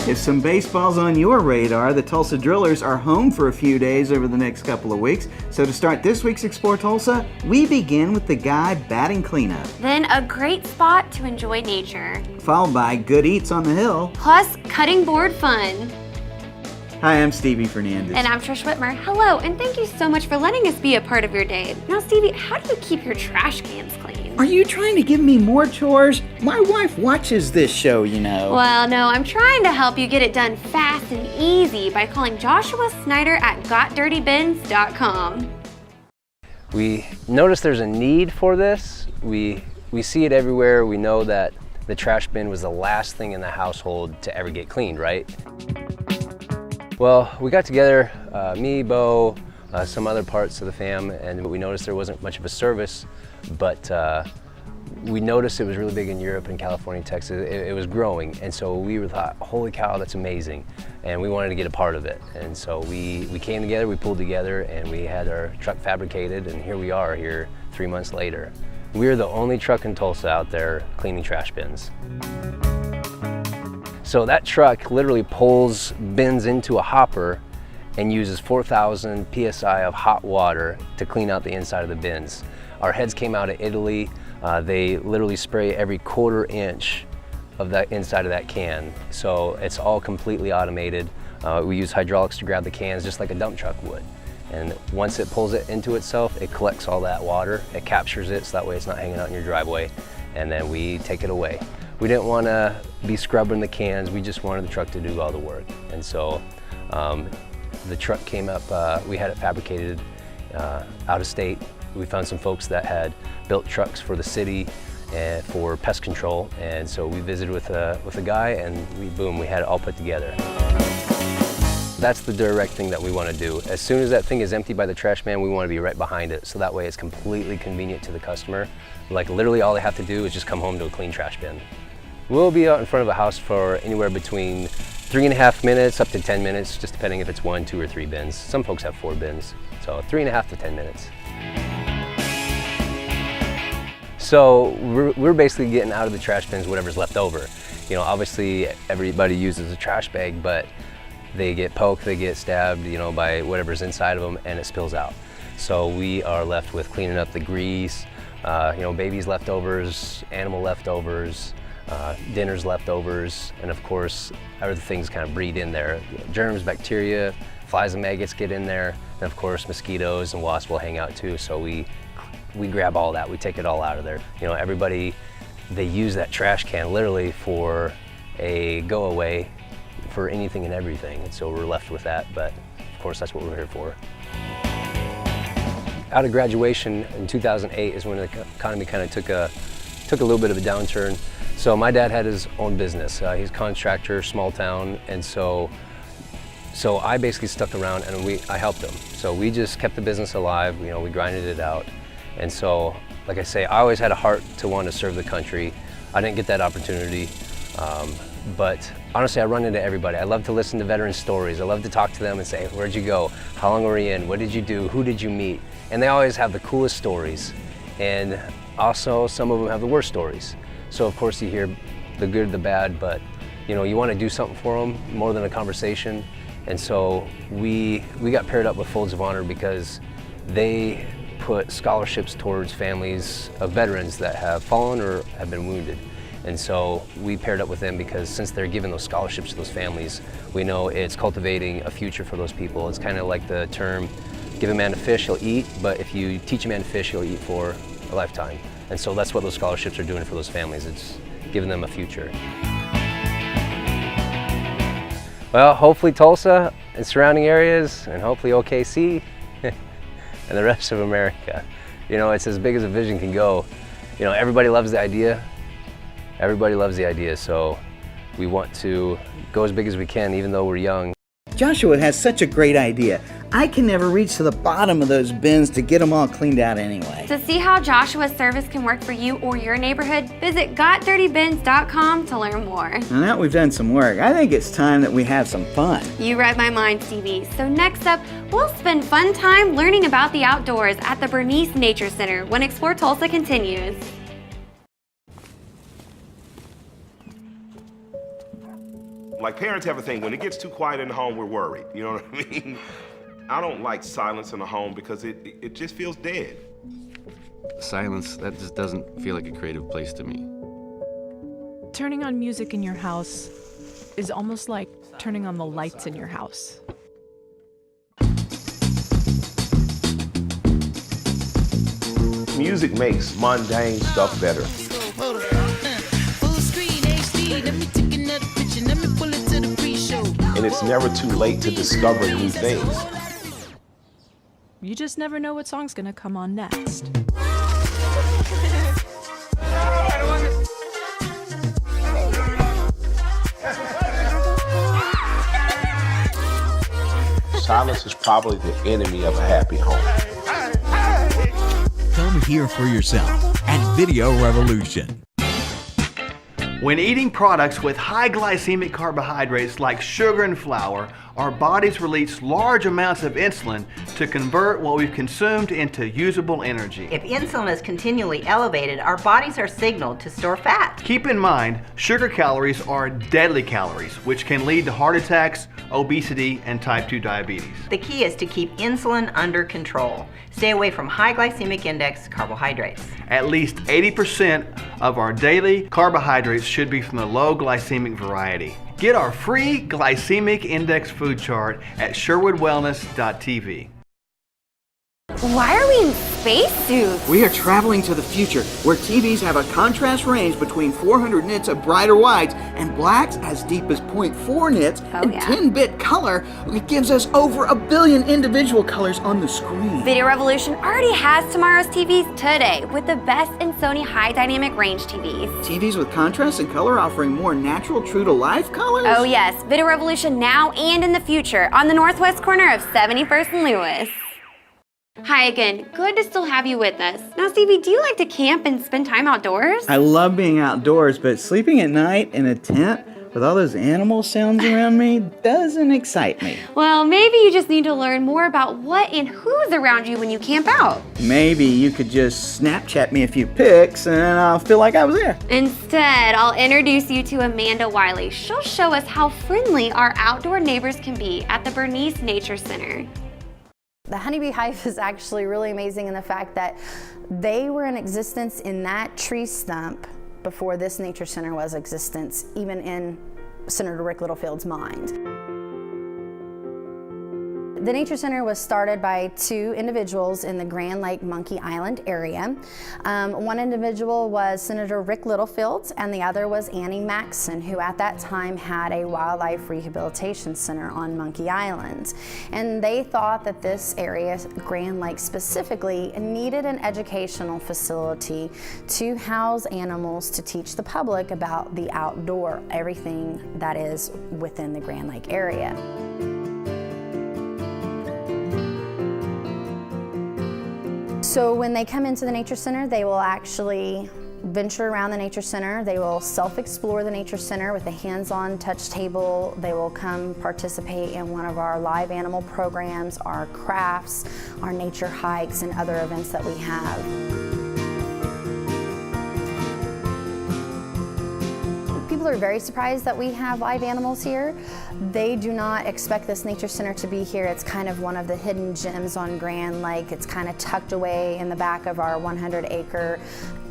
If some baseball's on your radar, the Tulsa Drillers are home for a few days over the next couple of weeks. So to start this week's Explore Tulsa, we begin with the guy batting cleanup. Then a great spot to enjoy nature. Followed by good eats on the hill. Plus cutting board fun. Hi, I'm Stevie Fernandez. And I'm Trish Whitmer. Hello, and thank you so much for letting us be a part of your day. Now, Stevie, how do you keep your trash cans clean? Are you trying to give me more chores? My wife watches this show, you know. Well, no, I'm trying to help you get it done fast and easy by calling Joshua Snyder at GotDirtyBins.com. We notice there's a need for this. We see it everywhere. We know that the trash bin was the last thing in the household to ever get cleaned, right? Well, we got together, me, Bo, some other parts of the fam, and we noticed there wasn't much of a service, but we noticed it was really big in Europe and California, Texas. It was growing, and so we thought, holy cow, that's amazing, and we wanted to get a part of it. And so we came together, we pulled together, and we had our truck fabricated, and here we are here 3 months later. We're the only truck in Tulsa out there cleaning trash bins. So that truck literally pulls bins into a hopper and uses 4,000 PSI of hot water to clean out the inside of the bins. Our heads came out of Italy. They literally spray every 1/4 inch of that inside of that can. So it's all completely automated. We use hydraulics to grab the cans just like a dump truck would. And once it pulls it into itself, it collects all that water, it captures it so that way it's not hanging out in your driveway, and then we take it away. We didn't want to be scrubbing the cans, we just wanted the truck to do all the work. And so the truck came up, we had it fabricated out of state. We found some folks that had built trucks for the city and for pest control, and so we visited with a guy, and we had it all put together. That's the direct thing that we want to do. As soon as that thing is emptied by the trash man, we want to be right behind it, so that way it's completely convenient to the customer. Like literally all they have to do is just come home to a clean trash bin. We'll be out in front of a house for anywhere between 3.5 minutes up to 10 minutes, just depending if it's 1, 2, or 3 bins. Some folks have 4 bins, so 3.5 to 10 minutes. So we're basically getting out of the trash bins whatever's left over. You know, obviously everybody uses a trash bag, but they get poked, they get stabbed, you know, by whatever's inside of them, and it spills out. So we are left with cleaning up the grease, you know, babies leftovers, animal leftovers, dinners leftovers, and of course other things kind of breed in there. Germs, bacteria, flies and maggots get in there, and of course mosquitoes and wasps will hang out too. So we grab all that, we take it all out of there. You know, everybody, they use that trash can literally for a go away for anything and everything, and so we're left with that, but of course that's what we're here for. Out of graduation in 2008 is when the economy kind of took a little bit of a downturn. So my dad had his own business. He's a contractor, small town, and so I basically stuck around and I helped him. So we just kept the business alive, you know, we grinded it out. And so, like I say, I always had a heart to want to serve the country. I didn't get that opportunity, but honestly, I run into everybody. I love to listen to veteran stories. I love to talk to them and say, where'd you go? How long were you in? What did you do? Who did you meet? And they always have the coolest stories. And also, some of them have the worst stories. So of course you hear the good, the bad, but you know, you want to do something for them more than a conversation. And so we got paired up with Folds of Honor because they put scholarships towards families of veterans that have fallen or have been wounded. And so we paired up with them because since they're giving those scholarships to those families, we know it's cultivating a future for those people. It's kind of like the term, give a man a fish, he'll eat, but if you teach a man to fish, he'll eat for a lifetime. And so that's what those scholarships are doing for those families. It's giving them a future. Well, hopefully Tulsa and surrounding areas, and hopefully OKC and the rest of America. You know, it's as big as a vision can go. You know, everybody loves the idea. Everybody loves the idea, so we want to go as big as we can, even though we're young. Joshua has such a great idea. I can never reach to the bottom of those bins to get them all cleaned out anyway. To see how Joshua's service can work for you or your neighborhood, visit GotDirtyBins.com to learn more. Now that we've done some work, I think it's time that we have some fun. You read my mind, Stevie. So next up, we'll spend fun time learning about the outdoors at the Bernice Nature Center when Explore Tulsa continues. Like parents have a thing, when it gets too quiet in the home, we're worried. You know what I mean? I don't like silence in the home because it just feels dead. Silence, that just doesn't feel like a creative place to me. Turning on music in your house is almost like turning on the lights in your house. Music makes mundane stuff better. And it's never too late to discover new things. You just never know what song's gonna come on next. Silence is probably the enemy of a happy home. Come hear for yourself at Video Revolution. When eating products with high glycemic carbohydrates like sugar and flour, our bodies release large amounts of insulin to convert what we've consumed into usable energy. If insulin is continually elevated, our bodies are signaled to store fat. Keep in mind, sugar calories are deadly calories, which can lead to heart attacks, obesity, and type 2 diabetes. The key is to keep insulin under control. Stay away from high glycemic index carbohydrates. At least 80% of our daily carbohydrates should be from the low glycemic variety. Get our free glycemic index food chart at sherwoodwellness.tv. Why are we in spacesuits? We are traveling to the future, where TVs have a contrast range between 400 nits of brighter whites and blacks as deep as 0.4 nits, and 10-bit color. It gives us over 1 billion individual colors on the screen. Video Revolution already has tomorrow's TVs today with the best in Sony high dynamic range TVs. TVs with contrast and color offering more natural, true-to-life colors? Oh yes, Video Revolution now and in the future on the northwest corner of 71st and Lewis. Hi again, good to still have you with us. Now Stevie, do you like to camp and spend time outdoors? I love being outdoors, but sleeping at night in a tent with all those animal sounds around me doesn't excite me. Well, maybe you just need to learn more about what and who's around you when you camp out. Maybe you could just Snapchat me a few pics and I'll feel like I was there. Instead, I'll introduce you to Amanda Wiley. She'll show us how friendly our outdoor neighbors can be at the Bernice Nature Center. The honeybee hive is actually really amazing in the fact that they were in existence in that tree stump before this nature center was existence, even in Senator Rick Littlefield's mind. The Nature Center was started by 2 individuals in the Grand Lake Monkey Island area. One individual was Senator Rick Littlefield, and the other was Annie Maxson, who at that time had a wildlife rehabilitation center on Monkey Island. And they thought that this area, Grand Lake specifically, needed an educational facility to house animals to teach the public about the outdoor, everything that is within the Grand Lake area. So when they come into the Nature Center, they will actually venture around the Nature Center. They will self-explore the Nature Center with a hands-on touch table. They will come participate in one of our live animal programs, our crafts, our nature hikes, and other events that we have. People are very surprised that we have live animals here. They do not expect this Nature Center to be here. It's kind of one of the hidden gems on Grand Lake. It's kind of tucked away in the back of our 100-acre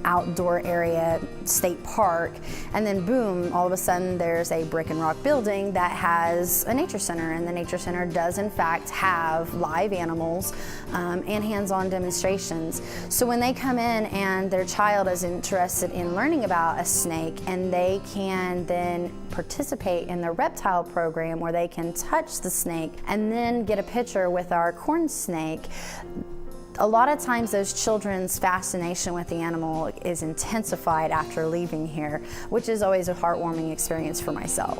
outdoor area state park, and then boom, all of a sudden there's a brick and rock building that has a nature center, and the nature center does in fact have live animals and hands-on demonstrations. So when they come in and their child is interested in learning about a snake, and they can then participate in the reptile program where they can touch the snake and then get a picture with our corn snake, a lot of times those children's fascination with the animal is intensified after leaving here, which is always a heartwarming experience for myself.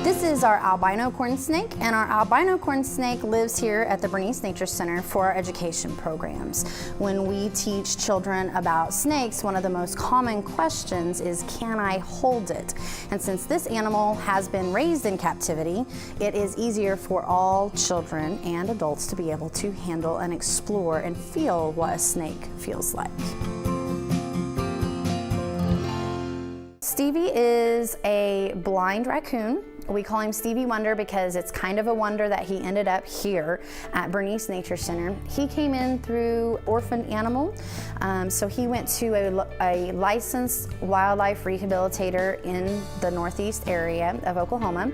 This is our albino corn snake, and our albino corn snake lives here at the Bernice Nature Center for our education programs. When we teach children about snakes, one of the most common questions is, can I hold it? And since this animal has been raised in captivity, it is easier for all children and adults to be able to handle and explore and feel what a snake feels like. Stevie is a blind raccoon. We call him Stevie Wonder because it's kind of a wonder that he ended up here at Bernice Nature Center. He came in through orphaned animal, so he went to a licensed wildlife rehabilitator in the northeast area of Oklahoma.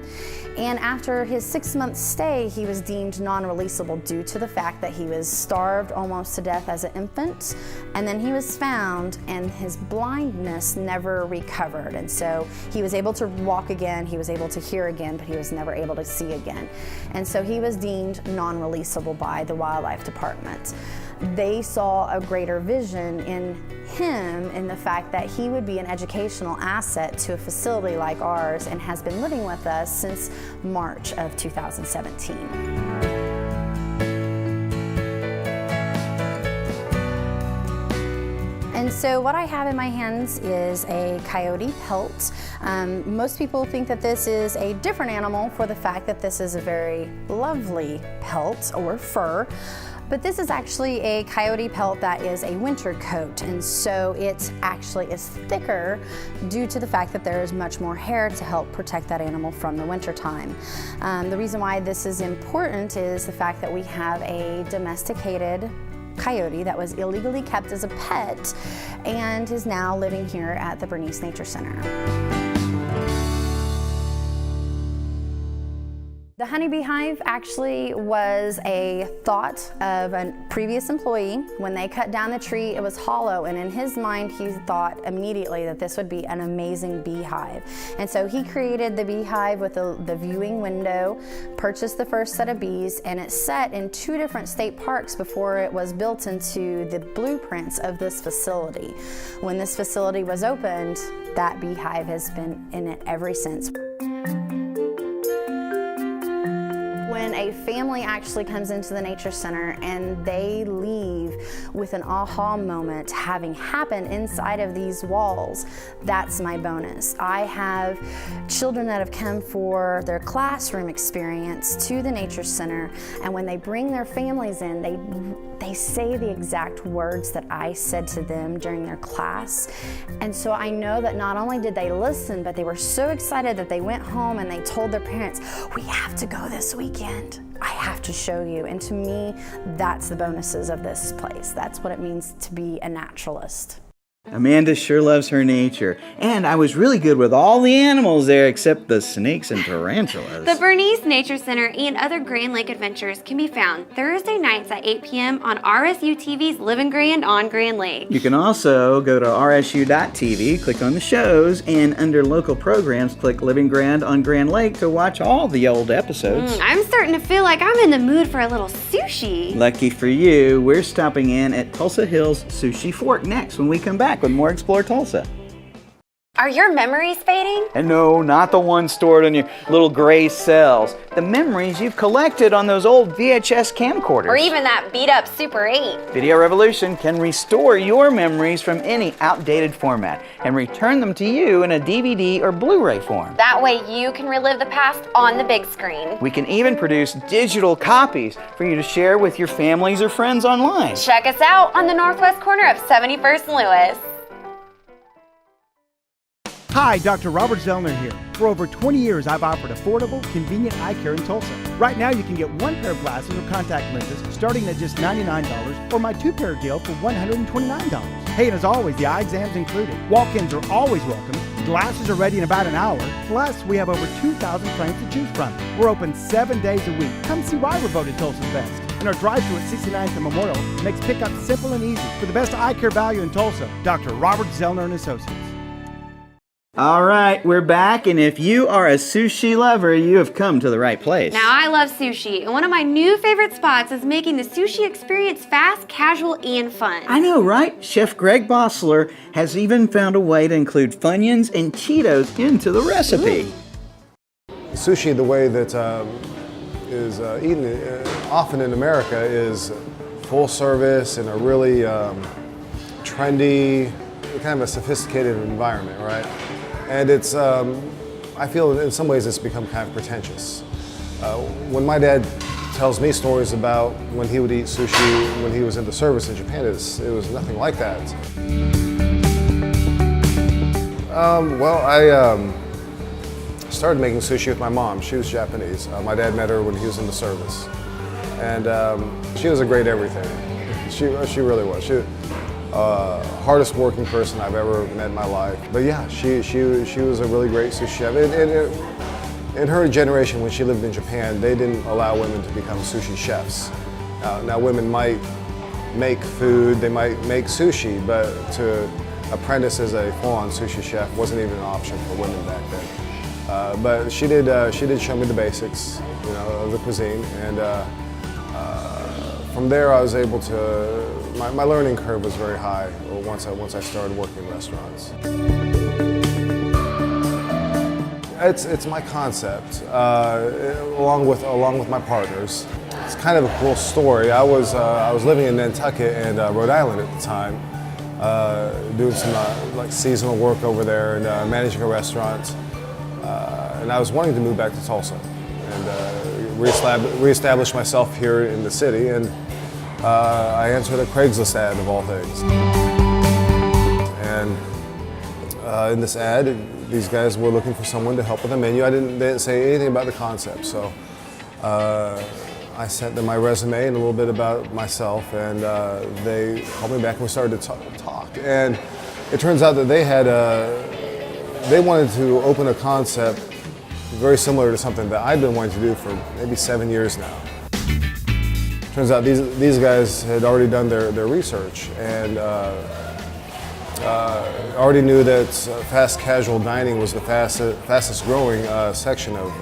And after his 6-month stay, he was deemed non-releasable due to the fact that he was starved almost to death as an infant. And then he was found and his blindness never recovered. And so he was able to walk again, he was able to hear again, but he was never able to see again. And so he was deemed non-releasable by the wildlife department. They saw a greater vision in him in the fact that he would be an educational asset to a facility like ours and has been living with us since March of 2017. And so what I have in my hands is a coyote pelt. Most people think that this is a different animal for the fact that this is a very lovely pelt or fur. But this is actually a coyote pelt that is a winter coat, and so it actually is thicker due to the fact that there is much more hair to help protect that animal from the winter time. The reason why this is important is the fact that we have a domesticated coyote that was illegally kept as a pet and is now living here at the Bernice Nature Center. The honeybee hive actually was a thought of a previous employee. When they cut down the tree, it was hollow, and in his mind, he thought immediately that this would be an amazing beehive. And so he created the beehive with the viewing window, purchased the first set of bees, and it's set in 2 different state parks before it was built into the blueprints of this facility. When this facility was opened, that beehive has been in it ever since. When a family actually comes into the Nature Center and they leave with an aha moment having happened inside of these walls, that's my bonus. I have children that have come for their classroom experience to the Nature Center, and when they bring their families in, they say the exact words that I said to them during their class. And so I know that not only did they listen, but they were so excited that they went home and they told their parents, we have to go this weekend. I have to show you. And to me, that's the bonuses of this place. That's what it means to be a naturalist. Amanda sure loves her nature. And I was really good with all the animals there except the snakes and tarantulas. The Bernice Nature Center and other Grand Lake adventures can be found Thursday nights at 8 p.m. on RSU TV's Living Grand on Grand Lake. You can also go to rsu.tv, click on the shows, and under local programs, click Living Grand on Grand Lake to watch all the old episodes. I'm starting to feel like I'm in the mood for a little sushi. Lucky for you, we're stopping in at Tulsa Hill's Sushi Fork next when we come back with more Explore Tulsa. Are your memories fading? And no, not the ones stored in your little gray cells. The memories you've collected on those old VHS camcorders. Or even that beat up Super 8. Video Revolution can restore your memories from any outdated format and return them to you in a DVD or Blu-ray form. That way you can relive the past on the big screen. We can even produce digital copies for you to share with your families or friends online. Check us out on the northwest corner of 71st and Lewis. Hi, Dr. Robert Zellner here. For over 20 years, I've offered affordable, convenient eye care in Tulsa. Right now, you can get 1 pair of glasses or contact lenses starting at just $99 or my 2-pair deal for $129. Hey, and as always, the eye exam's included. Walk-ins are always welcome. Glasses are ready in about an hour. Plus, we have over 2,000 frames to choose from. We're open 7 days a week. Come see why we're voted Tulsa's best. And our drive-thru at 69th and Memorial makes pickup simple and easy. For the best eye care value in Tulsa, Dr. Robert Zellner & Associates. All right, we're back, and if you are a sushi lover, you have come to the right place. Now, I love sushi, and one of my new favorite spots is making the sushi experience fast, casual, and fun. I know, right? Chef Greg Bossler has even found a way to include Funyuns and Cheetos into the recipe. Sushi, the way that is eaten often in America, is full service in a really trendy, kind of a sophisticated environment, right? And it's, I feel in some ways it's become kind of pretentious. When my dad tells me stories about when he would eat sushi when he was in the service in Japan, it was nothing like that. Well, I started making sushi with my mom. She was Japanese. My dad met her when he was in the service. And she was a great everything. She really was. She hardest working person I've ever met in my life. But yeah, she was a really great sushi chef. In her generation, when she lived in Japan, they didn't allow women to become sushi chefs. Now women might make food, they might make sushi, but to apprentice as a full-on sushi chef wasn't even an option for women back then. But she did show me the basics, you know, of the cuisine, and from there I was able to. My learning curve was very high once I started working in restaurants. It's my concept, along with my partners. It's kind of a cool story. I was living in Nantucket and Rhode Island at the time, doing some like seasonal work over there and managing a restaurant. And I was wanting to move back to Tulsa and reestablish myself here in the city. And I answered a Craigslist ad of all things. And in this ad, these guys were looking for someone to help with the menu. They didn't say anything about the concept, so I sent them my resume and a little bit about myself, and they called me back and we started to talk. And it turns out that they wanted to open a concept very similar to something that I'd been wanting to do for maybe 7 years now. Turns out these guys had already done their research and already knew that fast casual dining was the fastest growing section of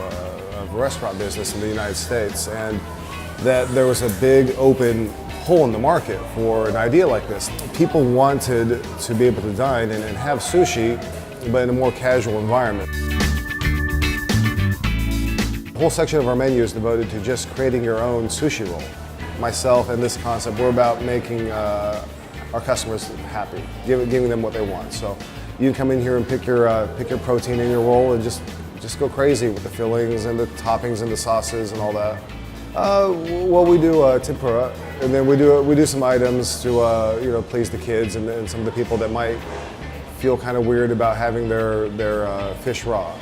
restaurant business in the United States, and that there was a big open hole in the market for an idea like this. People wanted to be able to dine and have sushi, but in a more casual environment. The whole section of our menu is devoted to just creating your own sushi roll. Myself and this concept, we're about making our customers happy, giving them what they want. So you can come in here and pick your protein in your roll and just go crazy with the fillings and the toppings and the sauces and all that. Well, we do tempura, and then we do some items to please the kids and some of the people that might feel kind of weird about having their fish raw.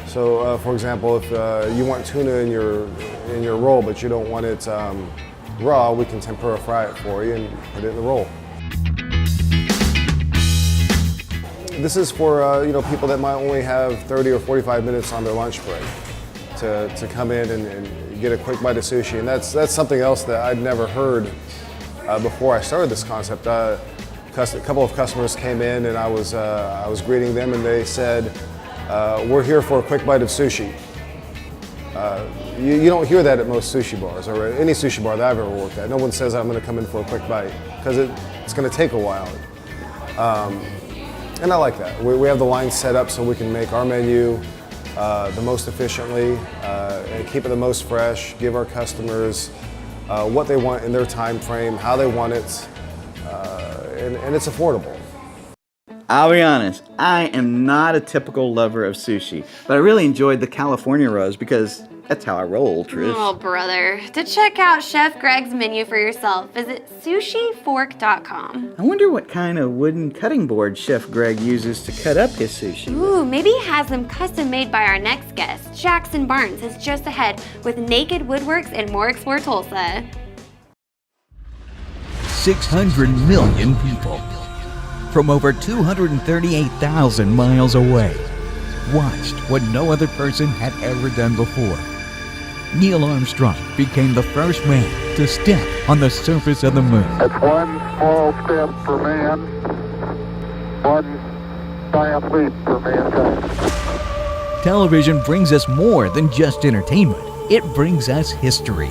So, for example, if you want tuna in your roll, but you don't want it raw, we can tempura fry it for you and put it in the roll. This is for people that might only have 30 or 45 minutes on their lunch break to come in and get a quick bite of sushi, and that's something else that I'd never heard before I started this concept. A couple of customers came in and I was greeting them, and they said, "We're here for a quick bite of sushi." You don't hear that at most sushi bars or any sushi bar that I've ever worked at. No one says I'm going to come in for a quick bite because it's going to take a while. And I like that. We have the line set up so we can make our menu the most efficiently and keep it the most fresh, give our customers what they want in their time frame, how they want it, and it's affordable. I'll be honest, I am not a typical lover of sushi, but I really enjoyed the California rolls because that's how I roll, Trish. Oh, brother. To check out Chef Greg's menu for yourself, visit sushifork.com. I wonder what kind of wooden cutting board Chef Greg uses to cut up his sushi. Ooh, maybe he has them custom made by our next guest. Jackson Barnes is just ahead with Naked Woodworks and more Explore Tulsa. 600 million people from over 238,000 miles away watched what no other person had ever done before. Neil Armstrong became the first man to step on the surface of the moon. It's one small step for man, one giant leap for mankind. Television brings us more than just entertainment. It brings us history.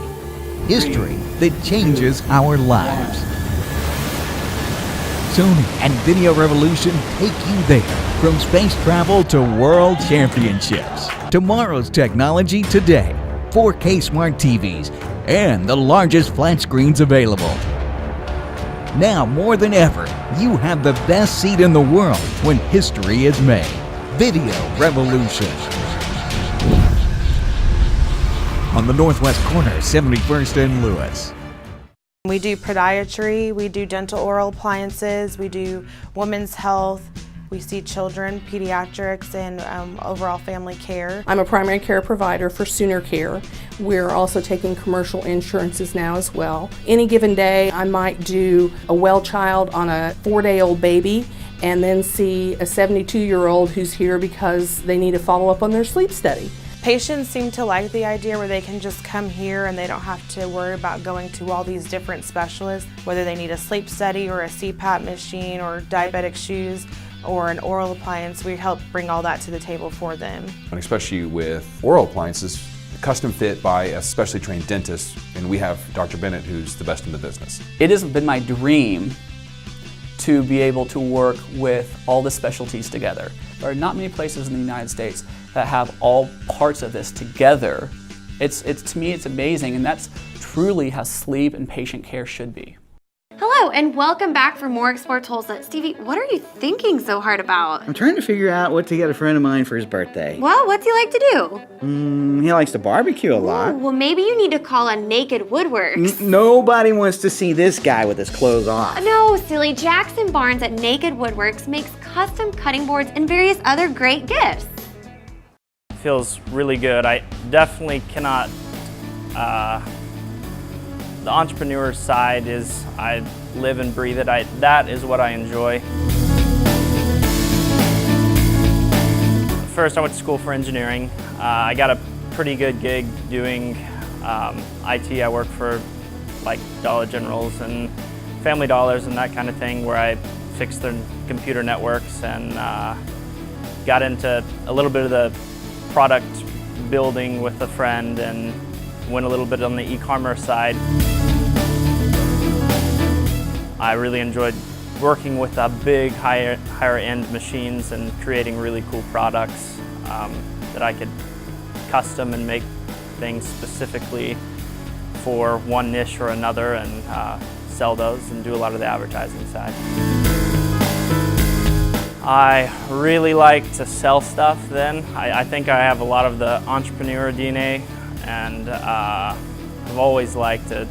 History that changes our lives. Sony and Video Revolution take you there. From space travel to world championships. Tomorrow's technology today. 4K smart TVs and the largest flat screens available. Now more than ever, you have the best seat in the world when history is made. Video Revolution. On the northwest corner, 71st and Lewis. We do podiatry, we do dental oral appliances, we do women's health, we see children, pediatrics, and overall family care. I'm a primary care provider for Sooner Care. We're also taking commercial insurances now as well. Any given day, I might do a well child on a 4-day-old baby and then see a 72-year-old who's here because they need to follow up on their sleep study. Patients seem to like the idea where they can just come here and they don't have to worry about going to all these different specialists, whether they need a sleep study or a CPAP machine or diabetic shoes or an oral appliance. We help bring all that to the table for them. And especially with oral appliances, custom fit by a specially trained dentist, and we have Dr. Bennett, who's the best in the business. It has been my dream to be able to work with all the specialties together. There are not many places in the United States that have all parts of this together. To me, it's amazing, and that's truly how sleep and patient care should be. Hello, and welcome back for more Explore Tulsa. Stevie, what are you thinking so hard about? I'm trying to figure out what to get a friend of mine for his birthday. Well, what's he like to do? He likes to barbecue a lot. Ooh, well, maybe you need to call on Naked Woodworks. Nobody wants to see this guy with his clothes off. No, silly. Jackson Barnes at Naked Woodworks makes custom cutting boards and various other great gifts. Feels really good. I definitely cannot, the entrepreneur side is, I live and breathe it. That is what I enjoy. First, I went to school for engineering. I got a pretty good gig doing IT. I work for like Dollar Generals and Family Dollars and that kind of thing, where I fixed their computer networks and got into a little bit of the product building with a friend and went a little bit on the e-commerce side. I really enjoyed working with the big higher end machines and creating really cool products that I could custom and make things specifically for one niche or another and sell those and do a lot of the advertising side. I really like to sell stuff then. I think I have a lot of the entrepreneur DNA, and I've always liked to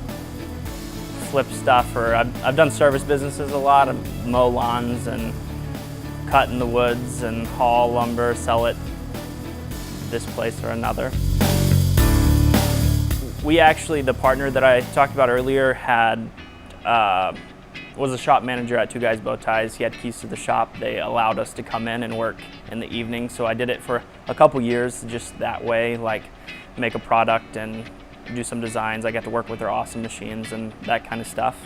flip stuff, or I've done service businesses a lot, mow lawns and cut in the woods and haul lumber, sell it this place or another. We actually, the partner that I talked about earlier was a shop manager at Two Guys Bow Ties. He had keys to the shop. They allowed us to come in and work in the evening, so I did it for a couple years just that way, like make a product and do some designs. I got to work with their awesome machines and that kind of stuff.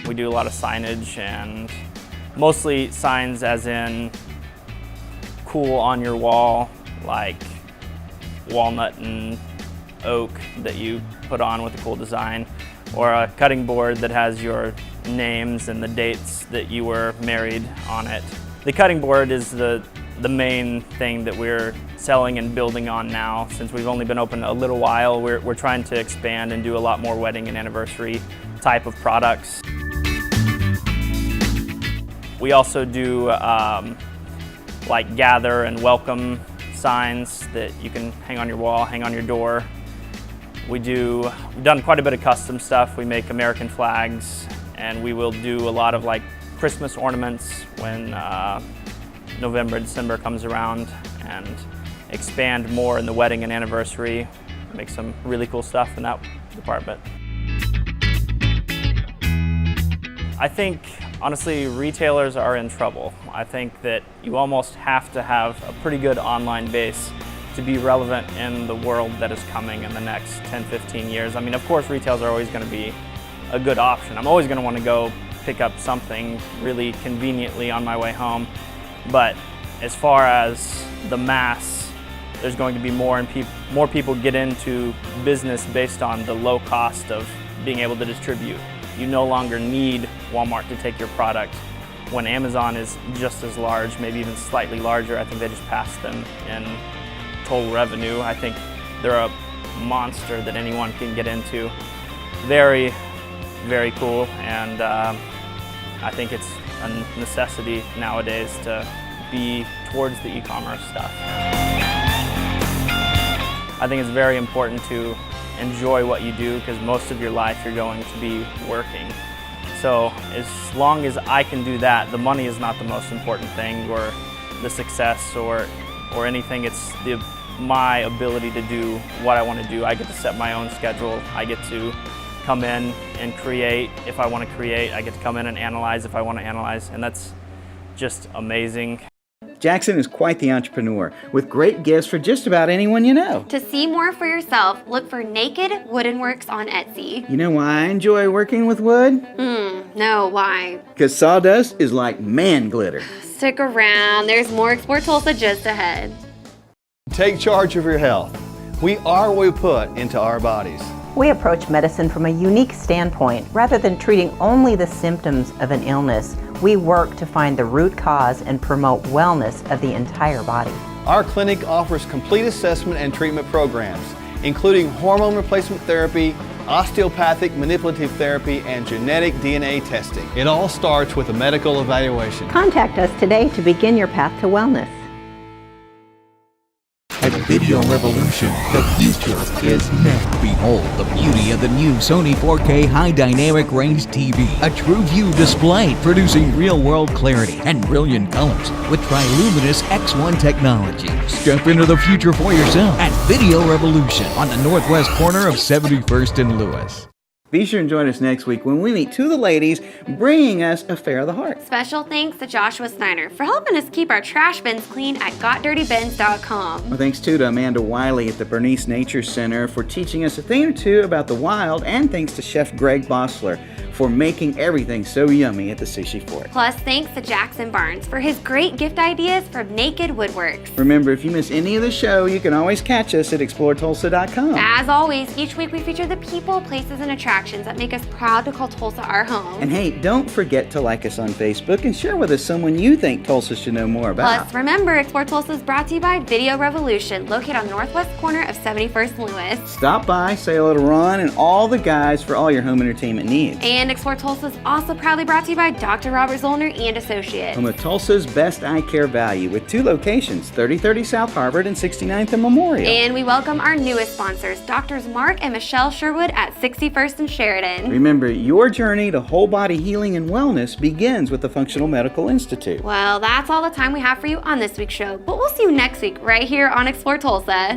We do a lot of signage, and mostly signs as in cool on your wall, like walnut and oak that you put on with a cool design, or a cutting board that has your names and the dates that you were married on it. The cutting board is the main thing that we're selling and building on now. Since we've only been open a little while, we're trying to expand and do a lot more wedding and anniversary type of products. We also do like gather and welcome signs that you can hang on your wall, hang on your door. We've done quite a bit of custom stuff. We make American flags, and we will do a lot of like Christmas ornaments when November, December comes around, and expand more in the wedding and anniversary. Make some really cool stuff in that department. I think, honestly, retailers are in trouble. I think that you almost have to have a pretty good online base to be relevant in the world that is coming in the next 10, 15 years. I mean, of course, retailers are always going to be a good option. I'm always going to want to go pick up something really conveniently on my way home. But as far as the mass, there's going to be more people get into business based on the low cost of being able to distribute. You no longer need Walmart to take your product, when Amazon is just as large, maybe even slightly larger. I think they just passed them in total revenue. I think they're a monster that anyone can get into. Very, very cool, and I think it's a necessity nowadays to be towards the e-commerce stuff. I think it's very important to enjoy what you do, because most of your life you're going to be working. So as long as I can do that, the money is not the most important thing, or the success, or anything. It's my ability to do what I want to do. I get to set my own schedule. I get to come in and create if I want to create. I get to come in and analyze if I want to analyze, and that's just amazing. Jackson is quite the entrepreneur, with great gifts for just about anyone you know. To see more for yourself, look for Naked Wooden Works on Etsy. You know why I enjoy working with wood? No, why? Because sawdust is like man glitter. Stick around, there's more Explore Tulsa just ahead. Take charge of your health. We are what we put into our bodies. We approach medicine from a unique standpoint. Rather than treating only the symptoms of an illness, we work to find the root cause and promote wellness of the entire body. Our clinic offers complete assessment and treatment programs, including hormone replacement therapy, osteopathic manipulative therapy, and genetic DNA testing. It all starts with a medical evaluation. Contact us today to begin your path to wellness. At Video Revolution, the future is now. Behold the beauty of the new Sony 4K High Dynamic Range TV. A true view display producing real-world clarity and brilliant colors with Triluminous X1 technology. Step into the future for yourself at Video Revolution on the northwest corner of 71st and Lewis. Be sure and join us next week when we meet two of the ladies bringing us a Fair of the Heart. Special thanks to Joshua Snyder for helping us keep our trash bins clean at GotDirtyBins.com. Well, thanks too to Amanda Wiley at the Bernice Nature Center for teaching us a thing or two about the wild, and thanks to Chef Greg Bossler for making everything so yummy at the Sushi Fork. Plus, thanks to Jackson Barnes for his great gift ideas from Naked Woodworks. Remember, if you miss any of the show, you can always catch us at ExploreTulsa.com. As always, each week we feature the people, places, and attractions that make us proud to call Tulsa our home. And hey, don't forget to like us on Facebook and share with us someone you think Tulsa should know more about. Plus, remember, Explore Tulsa is brought to you by Video Revolution, located on the northwest corner of 71st and Lewis. Stop by, say hello to Ron and all the guys for all your home entertainment needs. And Explore Tulsa is also proudly brought to you by Dr. Robert Zollner and Associates. Home of Tulsa's best eye care value with two locations, 3030 South Harvard and 69th and Memorial. And we welcome our newest sponsors, Doctors Mark and Michelle Sherwood at 61st and Sheridan. Remember, your journey to whole body healing and wellness begins with the Functional Medical Institute. Well, that's all the time we have for you on this week's show, but we'll see you next week right here on Explore Tulsa.